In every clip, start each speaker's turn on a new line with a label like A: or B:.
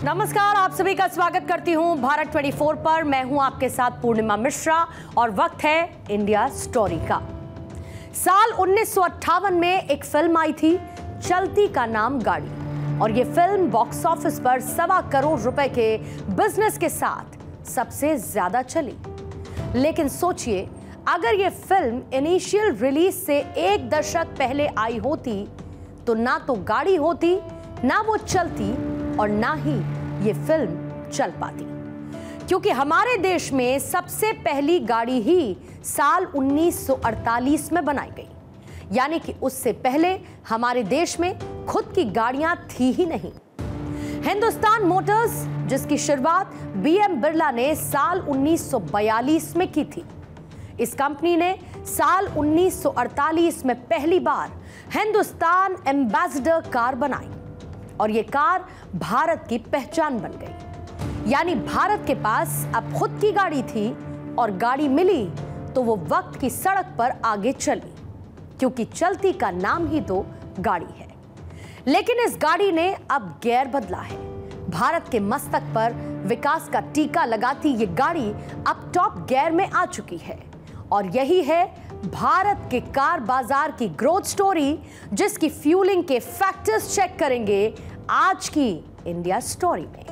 A: नमस्कार, आप सभी का स्वागत करती हूं भारत 24 पर। मैं हूं आपके साथ पूर्णिमा मिश्रा और वक्त है इंडिया स्टोरी का। साल 1958 में एक फिल्म आई थी, चलती का नाम गाड़ी, और ये फिल्म बॉक्स ऑफिस पर 1.25 करोड़ रुपए के बिजनेस के साथ सबसे ज्यादा चली। लेकिन सोचिए, अगर ये फिल्म इनिशियल रिलीज से 1 दशक पहले आई होती तो ना तो गाड़ी होती, ना वो चलती और ना ही ये फिल्म चल पाती, क्योंकि हमारे देश में सबसे पहली गाड़ी ही साल 1948 में बनाई गई। यानी कि उससे पहले हमारे देश में खुद की गाड़ियां थी ही नहीं। हिंदुस्तान मोटर्स, जिसकी शुरुआत बीएम बिरला ने साल 1942 में की थी, इस कंपनी ने साल 1948 में पहली बार हिंदुस्तान एम्बेसडर कार बनाई और ये कार भारत की पहचान बन गई। यानी भारत के पास अब खुद की गाड़ी थी और गाड़ी मिली तो वो वक्त की सड़क पर आगे चली, क्योंकि चलती का नाम ही तो गाड़ी है। लेकिन इस गाड़ी ने अब गियर बदला है। भारत के मस्तक पर विकास का टीका लगाती ये गाड़ी अब टॉप गियर में आ चुकी है और यही है भारत के कार बाजार की ग्रोथ स्टोरी, जिसकी फ्यूलिंग के फैक्टर्स चेक करेंगे आज की इंडिया स्टोरी में।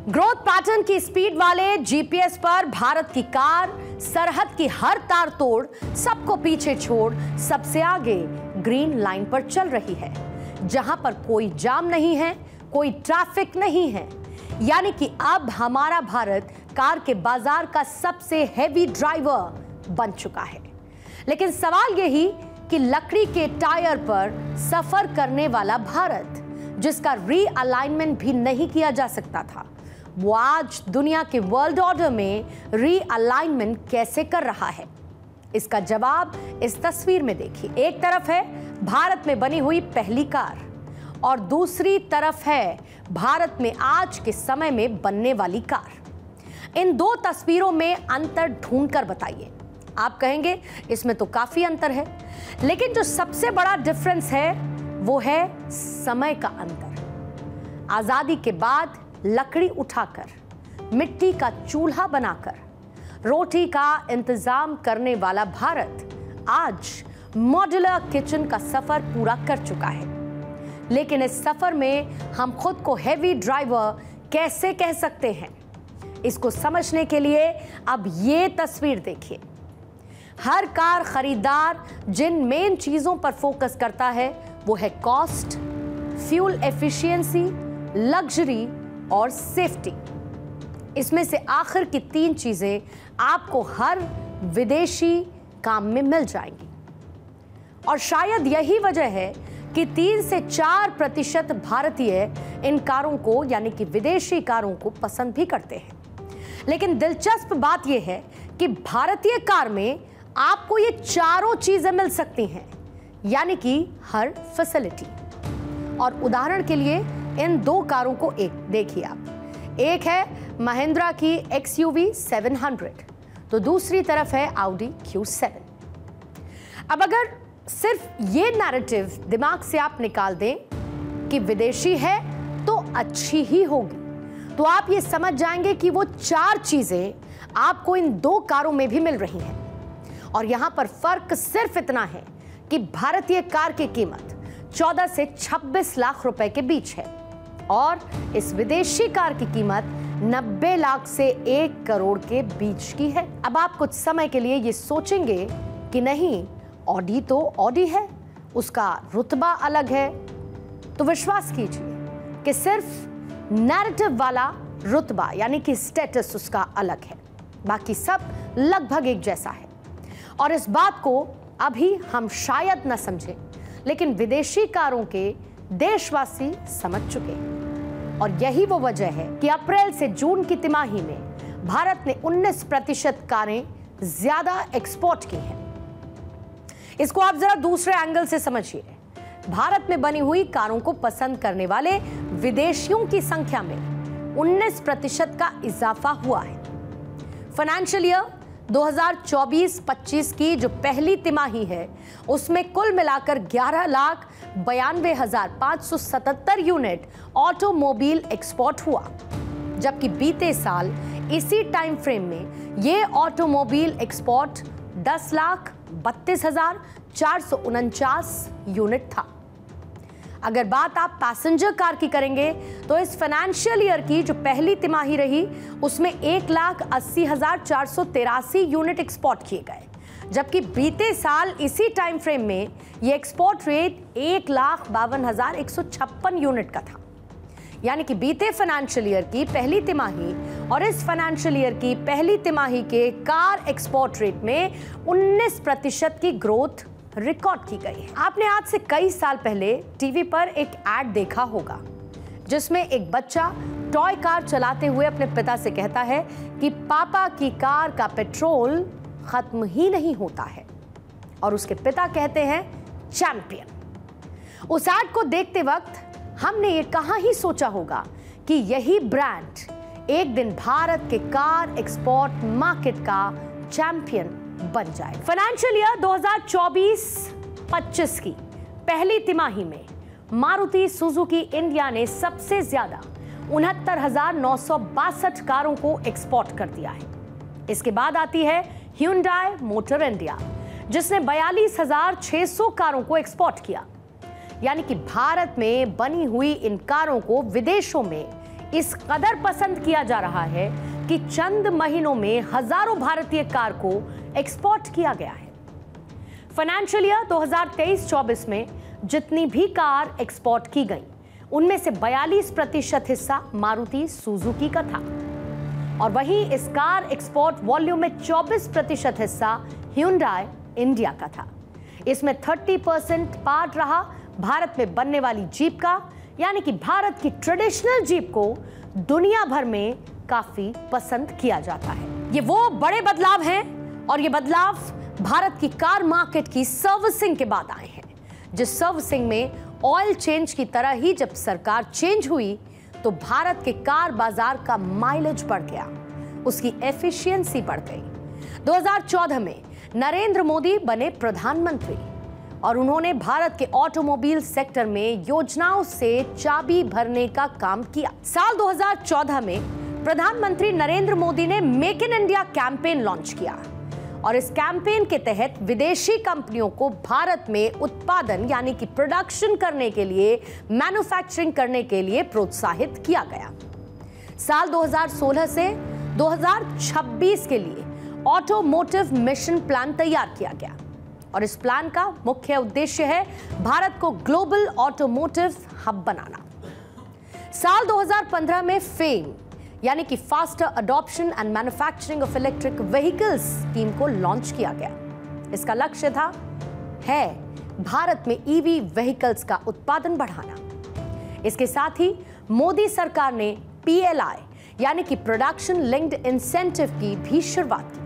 A: ग्रोथ पैटर्न की स्पीड वाले जीपीएस पर भारत की कार सरहद की हर तार तोड़, सबको पीछे छोड़ सबसे आगे ग्रीन लाइन पर चल रही है, जहां पर कोई जाम नहीं है, कोई ट्रैफिक नहीं है। यानी कि अब हमारा भारत कार के बाजार का सबसे हेवी ड्राइवर बन चुका है। लेकिन सवाल यही कि लकड़ी के टायर पर सफर करने वाला भारत, जिसका रीअलाइनमेंट भी नहीं किया जा सकता था, वो आज दुनिया के वर्ल्ड ऑर्डर में रीअलाइनमेंट कैसे कर रहा है? इसका जवाब इस तस्वीर में देखिए। एक तरफ है भारत में बनी हुई पहली कार और दूसरी तरफ है भारत में आज के समय में बनने वाली कार। इन दो तस्वीरों में अंतर ढूंढकर बताइए। आप कहेंगे इसमें तो काफी अंतर है, लेकिन जो सबसे बड़ा डिफरेंस है वो है समय का अंतर। आजादी के बाद लकड़ी उठाकर, मिट्टी का चूल्हा बनाकर, रोटी का इंतजाम करने वाला भारत आज मॉड्यूलर किचन का सफर पूरा कर चुका है। लेकिन इस सफर में हम खुद को हेवी ड्राइवर कैसे कह सकते हैं? इसको समझने के लिए अब ये तस्वीर देखिए। हर कार खरीदार जिन मेन चीजों पर फोकस करता है वो है कॉस्ट, फ्यूल एफिशिएंसी, लग्जरी और सेफ्टी। इसमें से आखिर की 3 चीजें आपको हर विदेशी काम में मिल जाएंगी। और शायद यही वजह है कि 3 से 4% भारतीय इन कारों को, यानी कि विदेशी कारों को पसंद भी करते हैं। लेकिन दिलचस्प बात यह है कि भारतीय कार में आपको ये चारों चीजें मिल सकती हैं, यानी कि हर फैसिलिटी। और उदाहरण के लिए इन 2 कारों को देखिए आप। एक है महिंद्रा की XUV 700, तो दूसरी तरफ है Audi Q7। अब अगर सिर्फ ये नैरेटिव दिमाग से आप निकाल दें कि विदेशी है तो अच्छी ही होगी, तो आप ये समझ जाएंगे कि वो 4 चीजें आपको इन 2 कारों में भी मिल रही हैं। और यहां पर फर्क सिर्फ इतना है कि भारतीय कार की कीमत 14 से 26 लाख रुपए के बीच है और इस विदेशी कार की कीमत 90 लाख से 1 करोड़ के बीच की है। अब आप कुछ समय के लिए ये सोचेंगे कि नहीं, ऑडी तो ऑडी है, उसका रुतबा अलग है। तो विश्वास कीजिए कि सिर्फ नैरेटिव वाला रुतबा यानी कि स्टेटस उसका अलग है। बाकी सब लगभग एक जैसा है। और इस बात को अभी हम शायद न समझें, लेकिन विदेशी कारों के देशवासी समझ चुके हैं। और यही वो वजह है कि अप्रैल से जून की तिमाही में भारत ने 19% कारें ज्यादा एक्सपोर्ट की हैं। इसको आप जरा दूसरे एंगल से समझिए। भारत में बनी हुई कारों को पसंद करने वाले विदेशियों की संख्या में 19% का इजाफा हुआ है। फाइनेंशियल ईयर 2024-25 की जो पहली तिमाही है, उसमें कुल मिलाकर 11,92,577 यूनिट ऑटोमोबाइल एक्सपोर्ट हुआ, जबकि बीते साल इसी टाइम फ्रेम में ये ऑटोमोबाइल एक्सपोर्ट 10,32,449 यूनिट था। अगर बात आप पैसेंजर कार की करेंगे तो इस फाइनेंशियल ईयर की जो पहली तिमाही रही, उसमें 1,80,483 यूनिट एक्सपोर्ट किए गए, जबकि बीते साल इसी टाइम फ्रेम में ये एक्सपोर्ट रेट 1,52,156 यूनिट का था। यानी कि बीते फाइनेंशियल ईयर की पहली तिमाही और इस फाइनेंशियल ईयर की पहली तिमाही के कार एक्सपोर्ट रेट में 19% की ग्रोथ रिकॉर्ड की गई है। आपने आज से कई साल पहले टीवी पर एक ऐड देखा होगा, जिसमें एक बच्चा टॉय कार चलाते हुए अपने पिता से कहता है कि पापा की कार का पेट्रोल खत्म ही नहीं होता है, और उसके पिता कहते हैं चैंपियन। उस ऐड को देखते वक्त हमने ये कहाँ ही सोचा होगा कि यही ब्रांड एक दिन भारत के कार एक्सपोर्ट मार्केट का चैंपियन बन जाए। फाइनेंशियल ईयर 2024-25 की पहली तिमाही में मारुति सुजुकी इंडिया ने सबसे ज्यादा 69,962 कारों को एक्सपोर्ट कर दिया है। इसके बाद आती है ह्यूंडई मोटर इंडिया, जिसने 42,600 कारों को एक्सपोर्ट किया। यानी कि भारत में बनी हुई इन कारों को विदेशों में इस कदर पसंद किया जा रहा है कि चंद महीनों में हजारों भारतीय कार को एक्सपोर्ट किया गया है। फाइनेंशियल ईयर 2023-24 में जितनी भी कार एक्सपोर्ट की गई, उनमें से 42% हिस्सा मारुति सुजुकी का था, और वहीं इस कार एक्सपोर्ट वॉल्यूम में 24% हिस्सा ह्यूंडई इंडिया का था। इसमें 30% पार्ट रहा भारत में बनने वाली जीप का, यानी कि भारत की ट्रेडिशनल जीप को दुनिया भर में काफी पसंद किया जाता है। ये वो बड़े बदलाव हैं, और ये बदलाव भारत की कार मार्केट की सर्विसिंग के बाद आए हैं, जिस सर्विसिंग में ऑयल चेंज की तरह ही जब सरकार चेंज हुई तो भारत के कार बाजार का माइलेज बढ़ गया, उसकी एफिशिएंसी बढ़ गई। 2014 में नरेंद्र मोदी बने प्रधानमंत्री, और उन्होंने भारत के ऑटोमोबाइल सेक्टर में योजनाओं से चाबी भरने का काम किया। साल 2014 में प्रधानमंत्री नरेंद्र मोदी ने make in India campaign launch किया, और इस कैंपेन के तहत विदेशी कंपनियों को भारत में उत्पादन यानी कि प्रोडक्शन करने के लिए, मैन्युफैक्चरिंग करने के लिए प्रोत्साहित किया गया। साल 2016 से 2026 के लिए ऑटोमोटिव मिशन प्लान तैयार किया गया, और इस प्लान का मुख्य उद्देश्य है भारत को ग्लोबल ऑटोमोटिव हब बनाना। साल 2015 में फेम यानी कि faster adoption and manufacturing of electric vehicles scheme को लॉन्च किया गया। इसका लक्ष्य है भारत में ईवी व्हीकल्स का उत्पादन बढ़ाना। इसके साथ ही मोदी सरकार ने PLI यानी कि प्रोडक्शन लिंक्ड इंसेंटिव की भी शुरुआत की।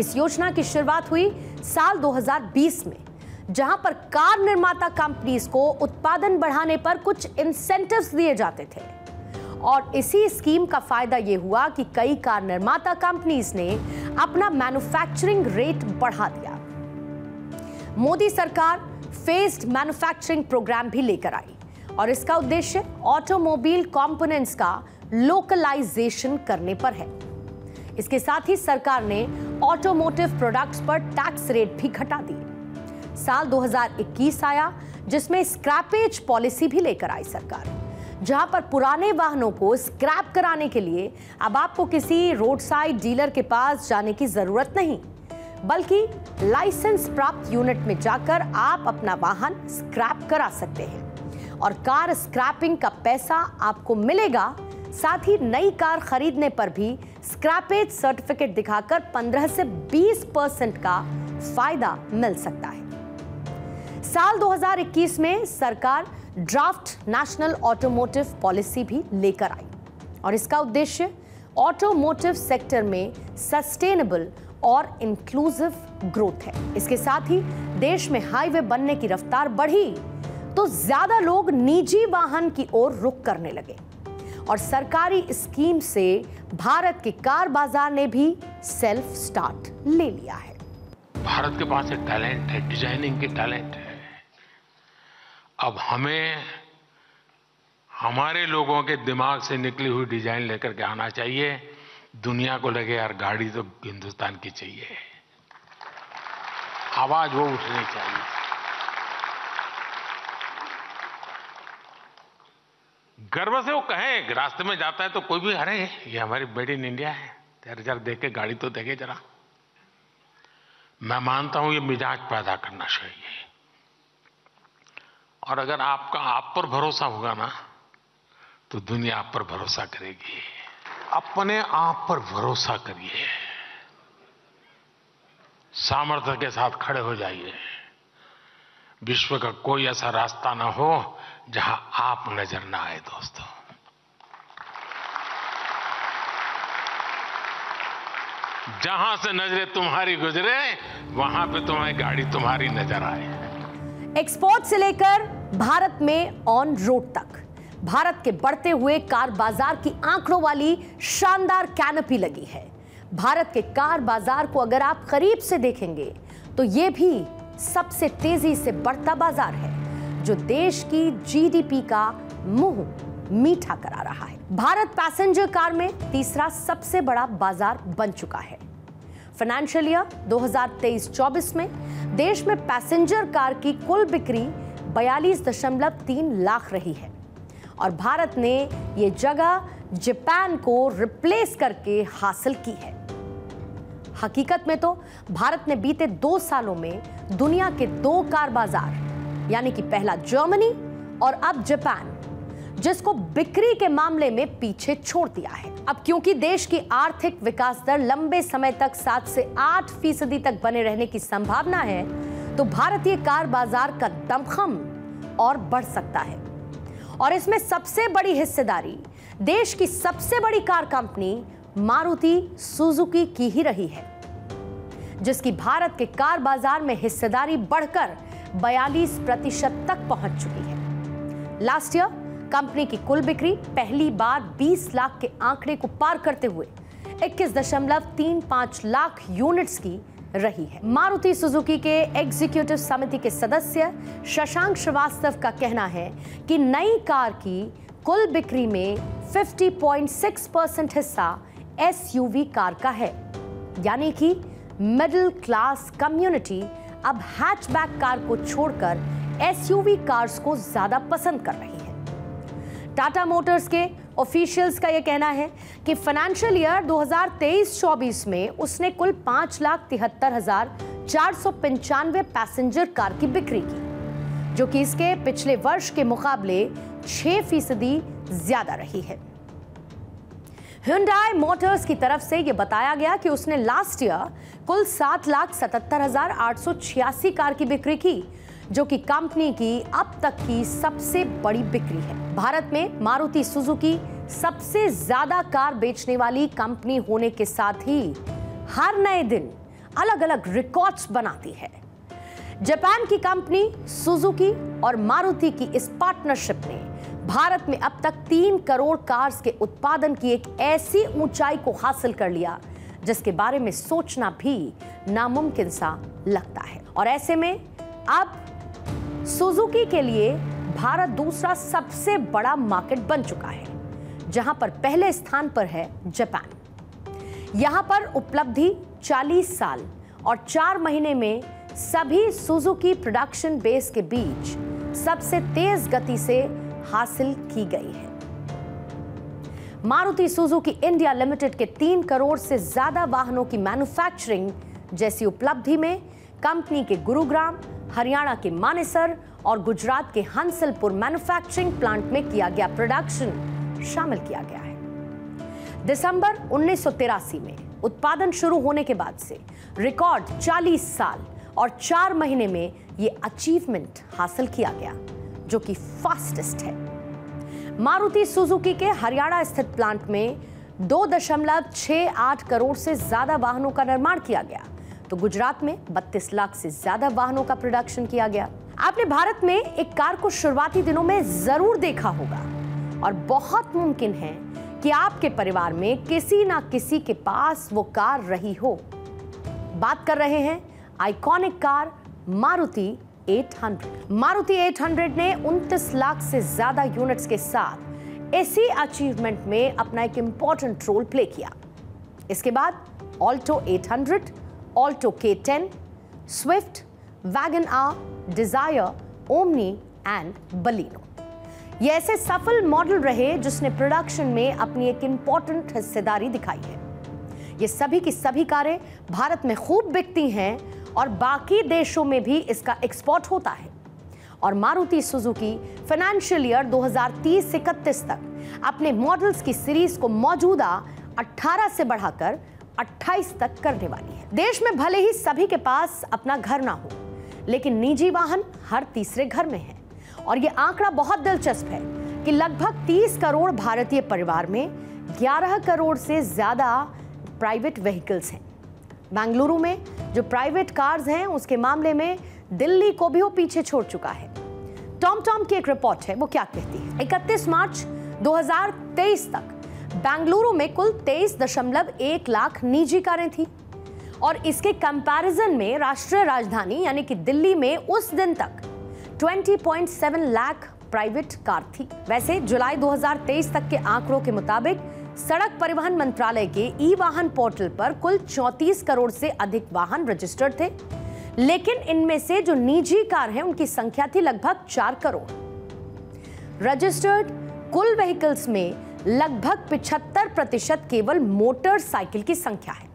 A: इस योजना की शुरुआत हुई साल 2020 में, जहां पर कार निर्माता कंपनीज को उत्पादन बढ़ाने पर कुछ इंसेंटिव्स दिए जाते थे, और इसी स्कीम का फायदा यह हुआ कि कई कार निर्माता कंपनीज ने अपना मैन्युफैक्चरिंग रेट बढ़ा दिया। मोदी सरकार फेज्ड मैन्युफैक्चरिंग प्रोग्राम भी लेकर आई, और इसका उद्देश्य ऑटोमोबाइल कंपोनेंट्स का लोकलाइजेशन करने पर है। इसके साथ ही सरकार ने ऑटोमोटिव प्रोडक्ट्स पर टैक्स रेट भी घटा दिए। साल 2021 आया, जिसमें स्क्रैपेज पॉलिसी भी लेकर आई सरकार, जहां पर पुराने वाहनों को स्क्रैप कराने के लिए अब आपको किसी रोड साइड डीलर के पास जाने की जरूरत नहीं, बल्कि लाइसेंस प्राप्त यूनिट में जाकर आप अपना वाहन स्क्रैप करा सकते हैं, और कार स्क्रैपिंग का पैसा आपको मिलेगा साथ ही नई कार खरीदने पर भी स्क्रैपेज सर्टिफिकेट दिखाकर 15 से 20% का फायदा मिल सकता है। साल 2021 में सरकार ड्राफ्ट नेशनल ऑटोमोटिव पॉलिसी भी लेकर आई और इसका उद्देश्य ऑटोमोटिव सेक्टर में सस्टेनेबल और इंक्लूसिव ग्रोथ है। इसके साथ ही देश में हाईवे बनने की रफ्तार बढ़ी तो ज्यादा लोग निजी वाहन की ओर रुख करने लगे और सरकारी स्कीम से भारत के कार बाजार ने भी सेल्फ स्टार्ट ले लिया है।
B: भारत के पास एक टैलेंट है, डिजाइनिंग की टैलेंट है। अब हमें हमारे लोगों के दिमाग से निकली हुई डिजाइन लेकर के आना चाहिए। दुनिया को लगे यार गाड़ी तो हिंदुस्तान की चाहिए, आवाज वो उठनी चाहिए। गर्व से वो कहें, रास्ते में जाता है तो कोई भी, अरे ये हमारी मेड इन इंडिया है, जरा देखे गाड़ी तो देखे जरा। मैं मानता हूं ये मिजाज पैदा करना चाहिए और अगर आपका आप पर भरोसा होगा ना तो दुनिया आप पर भरोसा करेगी। अपने आप पर भरोसा करिए, सामर्थ्य के साथ खड़े हो जाइए। विश्व का कोई ऐसा रास्ता ना हो जहां आप नजर ना आए दोस्तों। जहां से नजरें तुम्हारी गुजरे वहां पे तुम्हारी गाड़ी तुम्हारी नजर आए।
A: एक्सपोर्ट से लेकर भारत में ऑन रोड तक भारत के बढ़ते हुए कार बाजार की आंकड़ों वाली शानदार कैनोपी लगी है। भारत के कार बाजार को अगर आप करीब से देखेंगे तो यह भी सबसे तेजी से बढ़ता बाजार है जो देश की जीडीपी का मुंह मीठा करा रहा है। भारत पैसेंजर कार में तीसरा सबसे बड़ा बाजार बन चुका है। फाइनेंशियल ईयर 2023-24 में देश में पैसेंजर कार की कुल बिक्री 42.3 लाख रही है और भारत ने यह जगह जापान को रिप्लेस करके हासिल की है। हकीकत में तो भारत ने बीते 2 सालों में दुनिया के 2 कार बाजार यानी कि पहला जर्मनी और अब जापान, जिसको बिक्री के मामले में पीछे छोड़ दिया है। अब क्योंकि देश की आर्थिक विकास दर लंबे समय तक 7 से 8% तक बने रहने की संभावना है तो भारतीय कार बाजार का दमखम और बढ़ सकता है और इसमें सबसे बड़ी हिस्सेदारी देश की सबसे बड़ी कार कंपनी मारुति सुजुकी की ही रही है, जिसकी भारत के कार बाजार में हिस्सेदारी बढ़कर 42% तक पहुंच चुकी है। लास्ट ईयर कंपनी की कुल बिक्री पहली बार 20 लाख के आंकड़े को पार करते हुए 21.35 लाख यूनिट्स की रही है। मारुति सुजुकी के एग्जीक्यूटिव समिति के सदस्य शशांक श्रीवास्तव का कहना है कि नई कार की कुल बिक्री में 50.6% हिस्सा एसयूवी कार का है, यानी कि मिडिल क्लास कम्युनिटी अब हैचबैक कार को छोड़कर एसयूवी कार्स को ज्यादा पसंद कर रही है। टाटा मोटर्स के ऑफिशियल्स का यह कहना है कि फाइनेंशियल ईयर 2023-24 में उसने कुल 5,73,495 पैसेंजर कार की बिक्री की, जो कि इसके पिछले वर्ष के मुकाबले 6% ज्यादा रही है। Hyundai मोटर्स की तरफ से यह बताया गया कि उसने लास्ट ईयर कुल 7,77,886 कार की बिक्री की, जो कि कंपनी की अब तक की सबसे बड़ी बिक्री है। भारत में मारुति सुजुकी सबसे ज्यादा कार बेचने वाली कंपनी होने के साथ ही हर नए दिन अलग अलग रिकॉर्ड्स बनाती है। जापान की कंपनी सुजुकी और मारुति की इस पार्टनरशिप ने भारत में अब तक 3 करोड़ कार्स के उत्पादन की एक ऐसी ऊंचाई को हासिल कर लिया जिसके बारे में सोचना भी नामुमकिन सा लगता है। और ऐसे में अब सुजुकी के लिए भारत दूसरा सबसे बड़ा मार्केट बन चुका है, जहां पर पहले स्थान पर है जापान। यहां पर उपलब्धि 40 साल और 4 महीने में सभी सुजुकी प्रोडक्शन बेस के बीच सबसे तेज गति से हासिल की गई है। मारुति सुजुकी इंडिया लिमिटेड के 3 करोड़ से ज्यादा वाहनों की मैन्युफैक्चरिंग जैसी उपलब्धि में कंपनी के गुरुग्राम, हरियाणा के मानेसर और गुजरात के हंसलपुर मैन्युफैक्चरिंग प्लांट में किया गया प्रोडक्शन शामिल किया गया है। दिसंबर 1983 में उत्पादन शुरू होने के बाद से रिकॉर्ड 40 साल और 4 महीने में यह अचीवमेंट हासिल किया गया, जो कि फास्टेस्ट है। मारुति सुजुकी के हरियाणा स्थित प्लांट में 2.68 करोड़ से ज्यादा वाहनों का निर्माण किया गया, तो गुजरात में 32 लाख से ज्यादा वाहनों का प्रोडक्शन किया गया। आपने भारत में एक कार को शुरुआती दिनों में जरूर देखा होगा और बहुत मुमकिन है कि आपके परिवार में किसी ना किसी के पास वो कार रही हो। बात कर रहे हैं आइकॉनिक कार मारुति 800। मारुति 800 ने 29 लाख से ज्यादा यूनिट्स के साथ इसी अचीवमेंट में अपना एक इंपॉर्टेंट रोल प्ले किया। इसके बाद Alto 800, Alto K10, Swift, Wagon R, Dzire, Omni and Baleno, ये ऐसे सफल मॉडल रहे जिसने प्रोडक्शन में अपनी एक इंपॉर्टेंट हिस्सेदारी दिखाई है। ये सभी की सभी कारें भारत में खूब बिकती हैं और बाकी देशों में भी इसका एक्सपोर्ट होता है। और मारुति सुजुकी फाइनेंशियल ईयर 2030 से 31 तक अपने मॉडल्स की सीरीज को मौजूदा 18 से बढ़ाकर 28 तक करने वाली है। देश में भले ही सभी के पास अपना घर ना हो, लेकिन निजी वाहन हर तीसरे घर में है। और यह आंकड़ा बहुत दिलचस्प है कि लगभग 30 करोड़ भारतीय परिवार में 11 करोड़ से ज्यादा प्राइवेट व्हीकल्स हैं। बेंगलुरु में जो प्राइवेट कार्स हैं उसके मामले में दिल्ली को भी वो पीछे छोड़ चुका है। टॉम की एक रिपोर्ट है, वो क्या कहती है। 31 मार्च 2023 तक बेंगलुरु में कुल 23.1 लाख निजी कारें थी और इसके कंपैरिजन में राष्ट्रीय राजधानी यानी कि दिल्ली में उस दिन तक 20.7 लाख प्राइवेट कार थी। वैसे जुलाई 2023 तक के आंकड़ों के मुताबिक सड़क परिवहन मंत्रालय के ई वाहन पोर्टल पर कुल 34 करोड़ से अधिक वाहन रजिस्टर्ड थे, लेकिन इनमें से जो निजी कार हैं उनकी संख्या थी लगभग 4 करोड़। रजिस्टर्ड कुल व्हीकल्स में लगभग 75% केवल मोटरसाइकिल की संख्या है।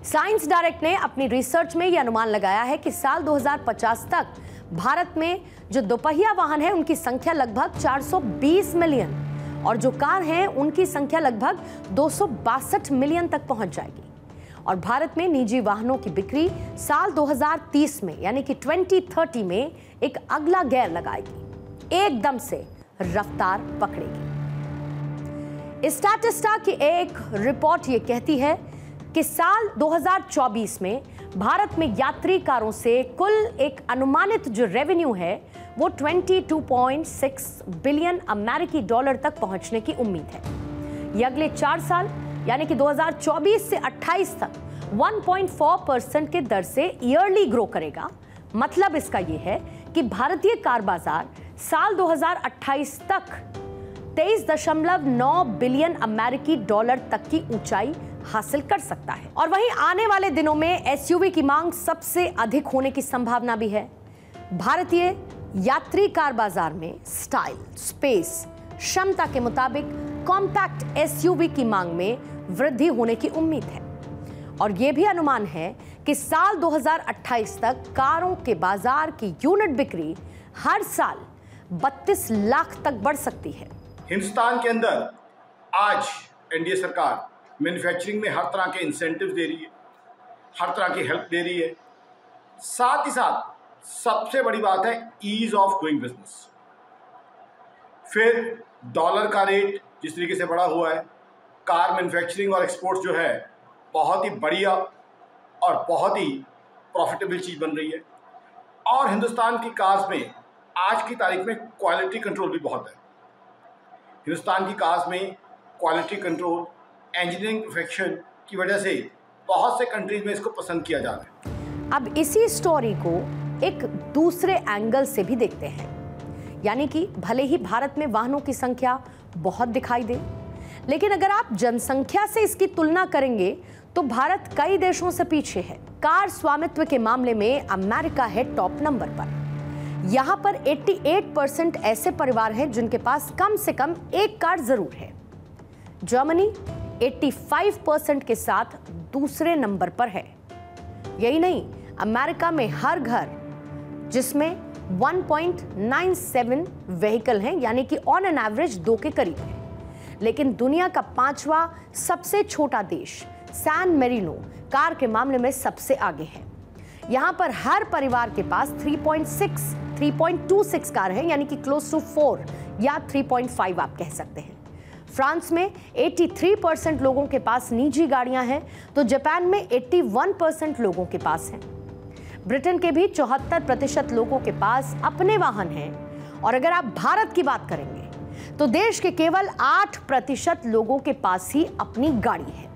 A: साइंस डायरेक्ट ने अपनी रिसर्च में यह अनुमान लगाया है कि साल 2050 तक भारत में जो दोपहिया वाहन है उनकी संख्या लगभग 420 मिलियन और जो कार हैं उनकी संख्या लगभग 262 मिलियन तक पहुंच जाएगी। और भारत में निजी वाहनों की बिक्री साल 2030 में यानी कि 2030 में एक अगला गियर लगाएगी, एकदम से रफ्तार पकड़ेगी। स्टैटिस्टा की एक रिपोर्ट ये कहती है कि साल 2024 में भारत में यात्री कारों से कुल एक अनुमानित जो रेवेन्यू है वो 22.6 बिलियन अमेरिकी डॉलर तक पहुंचने की उम्मीद है। ये अगले 4 साल यानी कि 2024 से 28 तक 1.4% के दर से ईयरली ग्रो करेगा। मतलब इसका ये है कि भारतीय कार बाजार साल 2028 तक 23.9 बिलियन अमेरिकी डॉलर तक की ऊंचाई हासिल कर सकता है। और वहीं आने वाले दिनों में एसयूवी की मांग सबसे अधिक होने की संभावना भी है। भारतीय यात्री कार बाजार में स्टाइल, स्पेस, क्षमता के मुताबिक कॉम्पैक्ट एसयूवी की मांग में वृद्धि होने की उम्मीद है। और यह भी अनुमान है कि साल 2028 तक कारों के बाजार की यूनिट बिक्री हर साल 32 लाख तक बढ़ सकती है।
C: हिंदुस्तान के अंदर आज एनडीए सरकार मैन्युफैक्चरिंग में हर तरह के इंसेंटिव दे रही है, हर तरह की हेल्प दे रही है। साथ ही साथ सबसे बड़ी बात है ईज ऑफ डूइंग बिजनेस। फिर डॉलर का रेट जिस तरीके से बढ़ा हुआ है, कार मैन्युफैक्चरिंग और एक्सपोर्ट जो है बहुत ही बढ़िया और बहुत ही प्रॉफिटेबल चीज़ बन रही है। और हिंदुस्तान की कार्स में आज की तारीख में क्वालिटी कंट्रोल भी बहुत है। हिंदुस्तान की कार्स में क्वालिटी कंट्रोल, इंजीनियरिंग परफेक्शन की वजह से बहुत से कंट्रीज में इसको पसंद किया जा रहा है।
A: अब इसी स्टोरी को एक दूसरे एंगल से भी देखते हैं, यानी कि भले ही भारत में वाहनों की संख्या बहुत दिखाई दे, लेकिन अगर आप जनसंख्या से इसकी तुलना करेंगे तो भारत कई देशों से पीछे है। कार स्वामित्व के मामले में अमेरिका है टॉप नंबर पर। यहां पर 88% ऐसे परिवार हैं जिनके पास कम से कम एक कार जरूर है। जर्मनी 85% के साथ दूसरे नंबर पर है। यही नहीं, अमेरिका में हर घर जिसमें 1.97 व्हीकल हैं, यानी कि ऑन एन एवरेज 2 के करीब है। लेकिन दुनिया का 5वां सबसे छोटा देश सैन मेरिनो कार के मामले में सबसे आगे है। यहां पर हर परिवार के पास 3.26 कार है, यानी कि क्लोज टू 4 या 3.5 आप कह सकते हैं। फ्रांस में 83% लोगों के पास निजी गाड़ियां हैं, तो जापान में 81% लोगों के पास हैं। ब्रिटेन के भी 74% लोगों के पास अपने वाहन हैं। और अगर आप भारत की बात करेंगे तो देश के केवल 8% लोगों के पास ही अपनी गाड़ी है।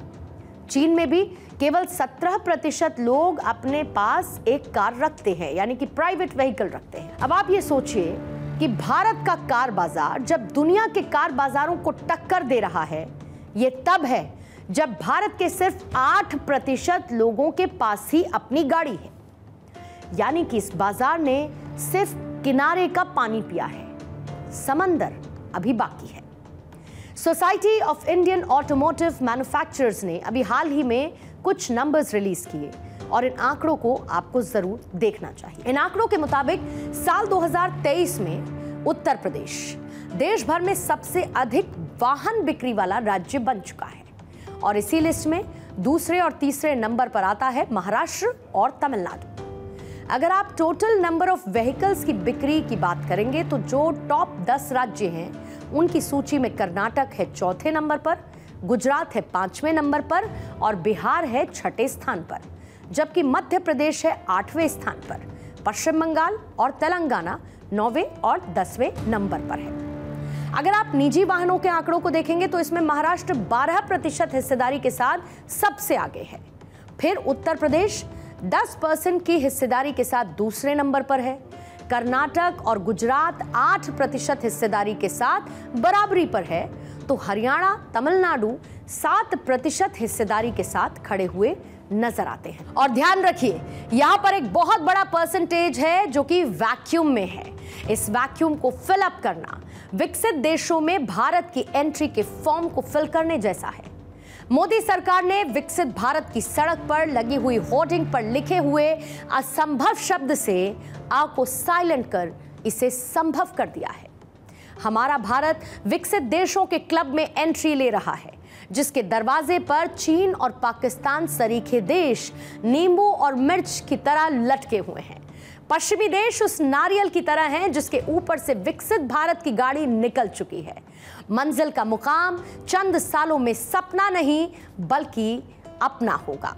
A: चीन में भी केवल 17% लोग अपने पास एक कार रखते हैं, यानी कि प्राइवेट व्हीकल रखते हैं। अब आप ये सोचिए कि भारत का कार बाजार जब दुनिया के कार बाजारों को टक्कर दे रहा है, ये तब है जब भारत के सिर्फ 8% लोगों के पास ही अपनी गाड़ी है। यानी कि इस बाजार ने सिर्फ किनारे का पानी पिया है, समंदर अभी बाकी है। Society of Indian automotive manufacturers ने अभी हाल ही में कुछ नंबर्स रिलीज किए और इन आंकड़ों को आपको जरूर देखना चाहिए। इन आंकड़ों के मुताबिक साल 2023 में उत्तर प्रदेश देश भर में सबसे अधिक वाहन बिक्री वाला राज्य बन चुका है और इसी लिस्ट में दूसरे और तीसरे नंबर पर आता है महाराष्ट्र और तमिलनाडु। अगर आप टोटल नंबर ऑफ व्हीकल्स की बिक्री की बात करेंगे तो जो टॉप 10 राज्य हैं उनकी सूची में कर्नाटक है 4थे नंबर पर, गुजरात है 5वें नंबर पर और बिहार है 6ठे स्थान पर, जबकि मध्य प्रदेश है 8वें स्थान पर। पश्चिम बंगाल और तेलंगाना 9वें और 10वें नंबर पर है। अगर आप निजी वाहनों के आंकड़ों को देखेंगे तो इसमें महाराष्ट्र 12% हिस्सेदारी के साथ सबसे आगे है। फिर उत्तर प्रदेश 10% की हिस्सेदारी के साथ दूसरे नंबर पर है। कर्नाटक और गुजरात 8% हिस्सेदारी के साथ बराबरी पर है, तो हरियाणा, तमिलनाडु 7% हिस्सेदारी के साथ खड़े हुए नजर आते हैं। और ध्यान रखिए, यहां पर एक बहुत बड़ा परसेंटेज है जो कि वैक्यूम में है। इस वैक्यूम को फिल अप करना विकसित देशों में भारत की एंट्री के फॉर्म को फिल करने जैसा है। मोदी सरकार ने विकसित भारत की सड़क पर लगी हुई होर्डिंग पर लिखे हुए असंभव शब्द से आ को साइलेंट कर इसे संभव कर दिया है। हमारा भारत विकसित देशों के क्लब में एंट्री ले रहा है, जिसके दरवाजे पर चीन और पाकिस्तान सरीखे देश नींबू और मिर्च की तरह लटके हुए हैं। पश्चिमी देश उस नारियल की तरह हैं जिसके ऊपर से विकसित भारत की गाड़ी निकल चुकी है। मंजिल का मुकाम चंद सालों में सपना नहीं बल्कि अपना होगा।